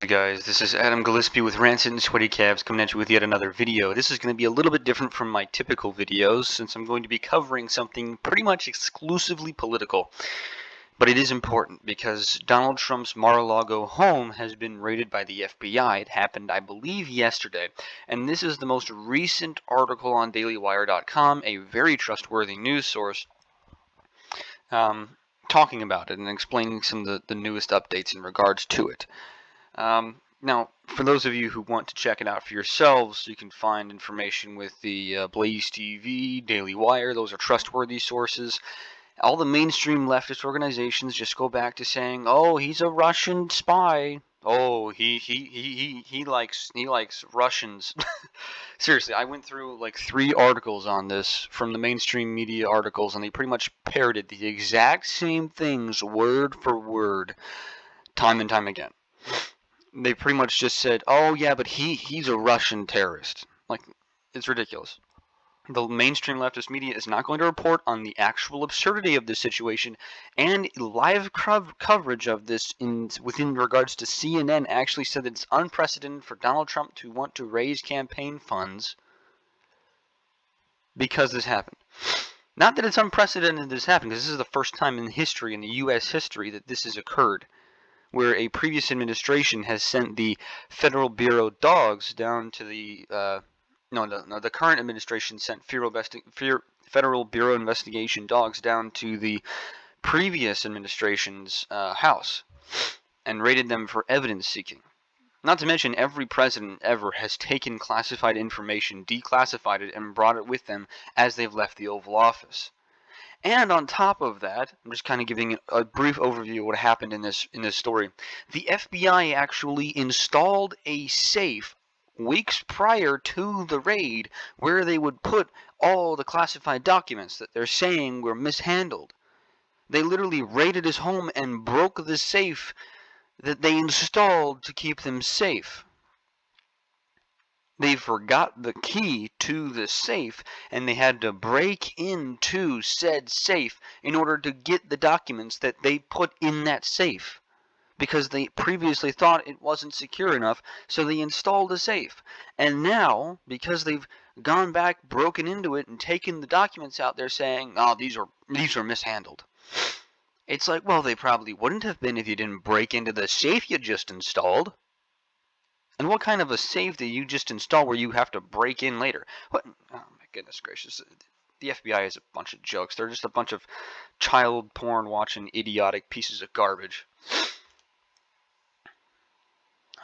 Hey guys, this is Adam Gillespie with Rancid and Sweaty Calves coming at you with yet another video. This is going to be a little bit different from my typical videos since I'm going to be covering something pretty much exclusively political. But it is important because Donald Trump's Mar-a-Lago home has been raided by the FBI. It happened, I believe, yesterday. And this is the most recent article on DailyWire.com, a very trustworthy news source, talking about it and explaining some of the newest updates in regards to it. Now, for those of you who want to check it out for yourselves, you can find information with the Blaze TV, Daily Wire. Those are trustworthy sources. All the mainstream leftist organizations just go back to saying, "Oh, he's a Russian spy. Oh, he likes Russians." Seriously, I went through like 3 articles on this from the mainstream media articles, and they pretty much parroted the exact same things word for word, time and time again. They pretty much just said, "Oh yeah, but he's a Russian terrorist." Like, it's ridiculous. The mainstream leftist media is not going to report on the actual absurdity of this situation, and live coverage of this within regards to CNN actually said that it's unprecedented for Donald Trump to want to raise campaign funds because this happened. Not that it's unprecedented this happened, because this is the first time in history, in the U.S. history, that this has occurred, where a previous administration has sent the Federal Bureau dogs down to the the current administration sent Federal Bureau investigation dogs down to the previous administration's house and raided them for evidence seeking. Not to mention, every president ever has taken classified information, declassified it, and brought it with them as they've left the Oval Office. And on top of that, I'm just kind of giving a brief overview of what happened in this story. The FBI actually installed a safe weeks prior to the raid where they would put all the classified documents that they're saying were mishandled. They literally raided his home and broke the safe that they installed to keep them safe. They forgot the key to the safe, and they had to break into said safe in order to get the documents that they put in that safe, because they previously thought it wasn't secure enough, so they installed a safe. And now, because they've gone back, broken into it, and taken the documents out, they're saying, "Oh, these are mishandled." It's like, well, they probably wouldn't have been if you didn't break into the safe you just installed. And what kind of a safe did you just install where you have to break in later? What? Oh my goodness gracious. The FBI is a bunch of jokes. They're just a bunch of child porn watching idiotic pieces of garbage.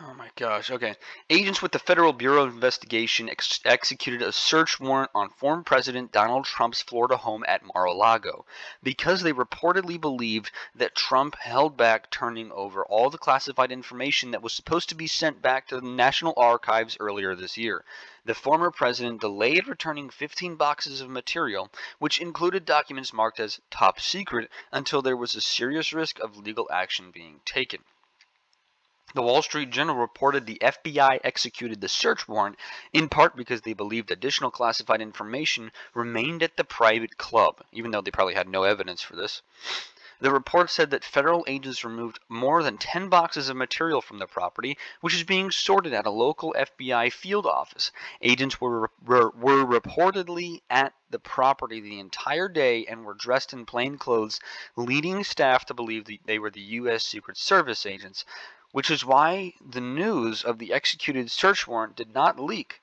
Oh my gosh, okay. Agents with the Federal Bureau of Investigation executed a search warrant on former President Donald Trump's Florida home at Mar-a-Lago because they reportedly believed that Trump held back turning over all the classified information that was supposed to be sent back to the National Archives earlier this year. The former president delayed returning 15 boxes of material, which included documents marked as top secret, until there was a serious risk of legal action being taken. The Wall Street Journal reported the FBI executed the search warrant in part because they believed additional classified information remained at the private club, even though they probably had no evidence for this. The report said that federal agents removed more than 10 boxes of material from the property, which is being sorted at a local FBI field office. Agents were reportedly at the property the entire day and were dressed in plain clothes, leading staff to believe that they were the U.S. Secret Service agents, which is why the news of the executed search warrant did not leak.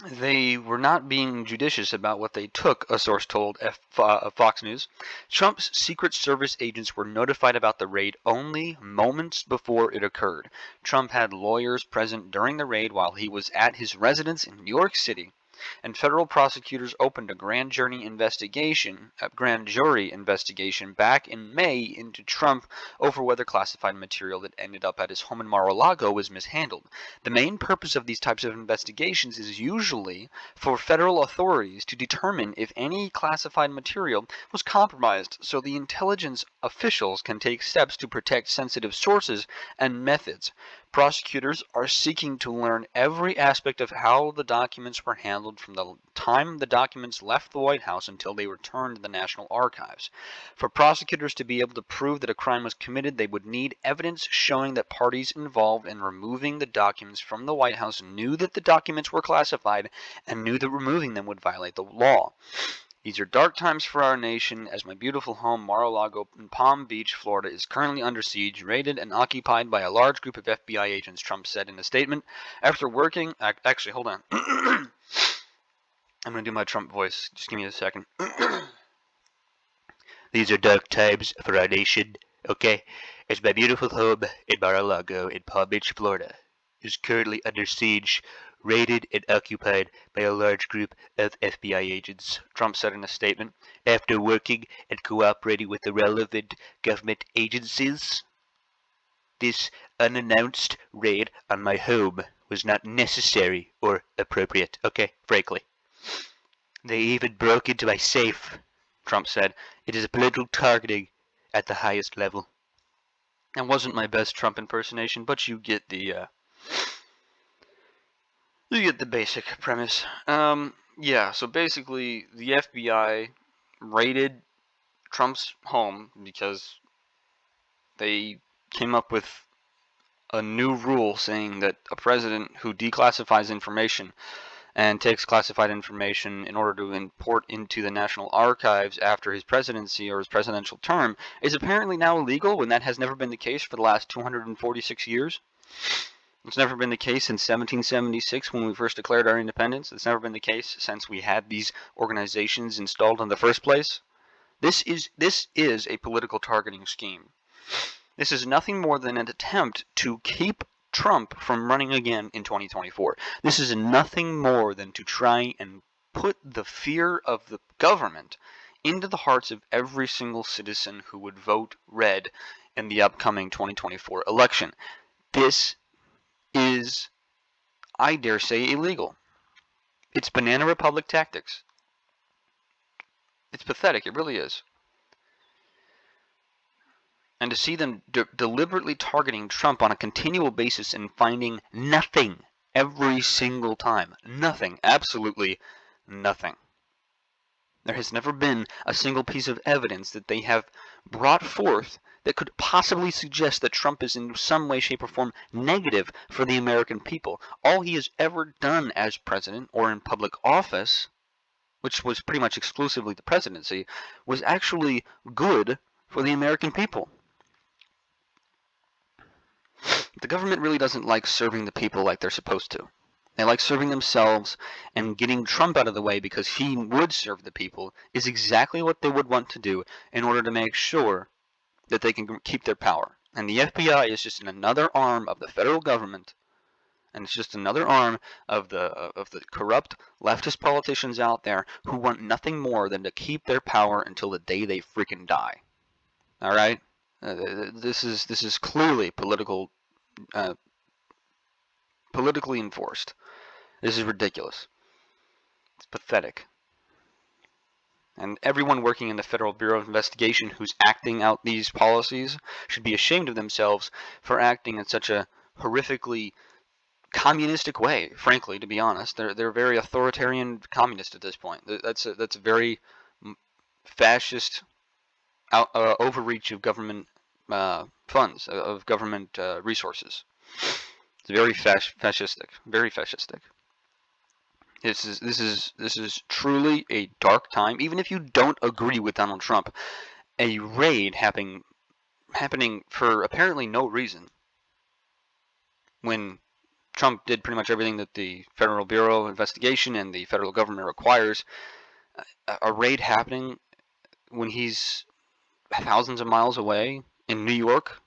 They were not being judicious about what they took, a source told Fox News. Trump's Secret Service agents were notified about the raid only moments before it occurred. Trump had lawyers present during the raid while he was at his residence in New York City, and federal prosecutors opened a grand jury investigation back in May into Trump over whether classified material that ended up at his home in Mar-a-Lago was mishandled. The main purpose of these types of investigations is usually for federal authorities to determine if any classified material was compromised, so the intelligence officials can take steps to protect sensitive sources and methods. Prosecutors are seeking to learn every aspect of how the documents were handled from the time the documents left the White House until they returned to the National Archives. For prosecutors to be able to prove that a crime was committed, they would need evidence showing that parties involved in removing the documents from the White House knew that the documents were classified and knew that removing them would violate the law. These are dark times for our nation, as my beautiful home, Mar-a-Lago in Palm Beach, Florida, is currently under siege, raided, and occupied by a large group of FBI agents, Trump said in a statement. After working... Actually, hold on. I'm going to do my Trump voice. Just give me a second. These are dark times for our nation, okay? As my beautiful home in Mar-a-Lago in Palm Beach, Florida, is currently under siege, raided and occupied by a large group of FBI agents, Trump said in a statement. After working and cooperating with the relevant government agencies, this unannounced raid on my home was not necessary or appropriate, okay, frankly. They even broke into my safe, Trump said. It is a political targeting at the highest level. That wasn't my best Trump impersonation, but you get the basic premise. Yeah, so basically the FBI raided Trump's home because they came up with a new rule saying that a president who declassifies information and takes classified information in order to import into the National Archives after his presidency or his presidential term is apparently now illegal, when that has never been the case for the last 246 years. It's never been the case since 1776 when we first declared our independence. It's never been the case since we had these organizations installed in the first place. This is a political targeting scheme. This is nothing more than an attempt to keep Trump from running again in 2024. This is nothing more than to try and put the fear of the government into the hearts of every single citizen who would vote red in the upcoming 2024 election. This is, I dare say, illegal. It's Banana Republic tactics. It's pathetic, it really is. And to see them deliberately targeting Trump on a continual basis and finding nothing every single time. Nothing. Absolutely nothing. There has never been a single piece of evidence that they have brought forth that could possibly suggest that Trump is in some way, shape, or form negative for the American people. All he has ever done as president or in public office, which was pretty much exclusively the presidency, was actually good for the American people. The government really doesn't like serving the people like they're supposed to. They like serving themselves, and getting Trump out of the way because he would serve the people is exactly what they would want to do in order to make sure that they can keep their power. And the FBI is just another arm of the federal government, and it's just another arm of the corrupt leftist politicians out there who want nothing more than to keep their power until the day they freaking die. All right? This is clearly politically enforced. This is ridiculous. It's pathetic. And everyone working in the Federal Bureau of Investigation who's acting out these policies should be ashamed of themselves for acting in such a horrifically communistic way. Frankly, to be honest, they're very authoritarian communist at this point. That's a very fascist overreach of government funds, of government resources. It's very fascistic. Very fascistic. This is truly a dark time. Even if you don't agree with Donald Trump, a raid happening for apparently no reason, when Trump did pretty much everything that the Federal Bureau of Investigation and the federal government requires, a raid happening when he's thousands of miles away in New York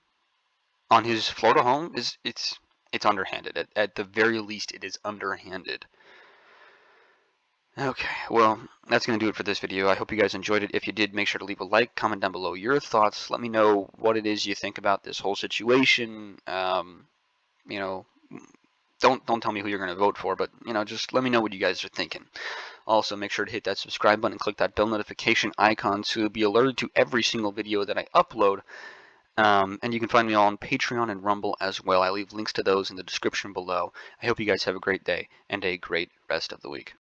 on his Florida home it's underhanded. At the very least, it is underhanded. Okay, well, that's going to do it for this video. I hope you guys enjoyed it. If you did, make sure to leave a like, comment down below your thoughts. Let me know what it is you think about this whole situation. You know, don't tell me who you're going to vote for, but, you know, just let me know what you guys are thinking. Also, make sure to hit that subscribe button and click that bell notification icon so you'll be alerted to every single video that I upload. And you can find me on Patreon and Rumble as well. I leave links to those in the description below. I hope you guys have a great day and a great rest of the week.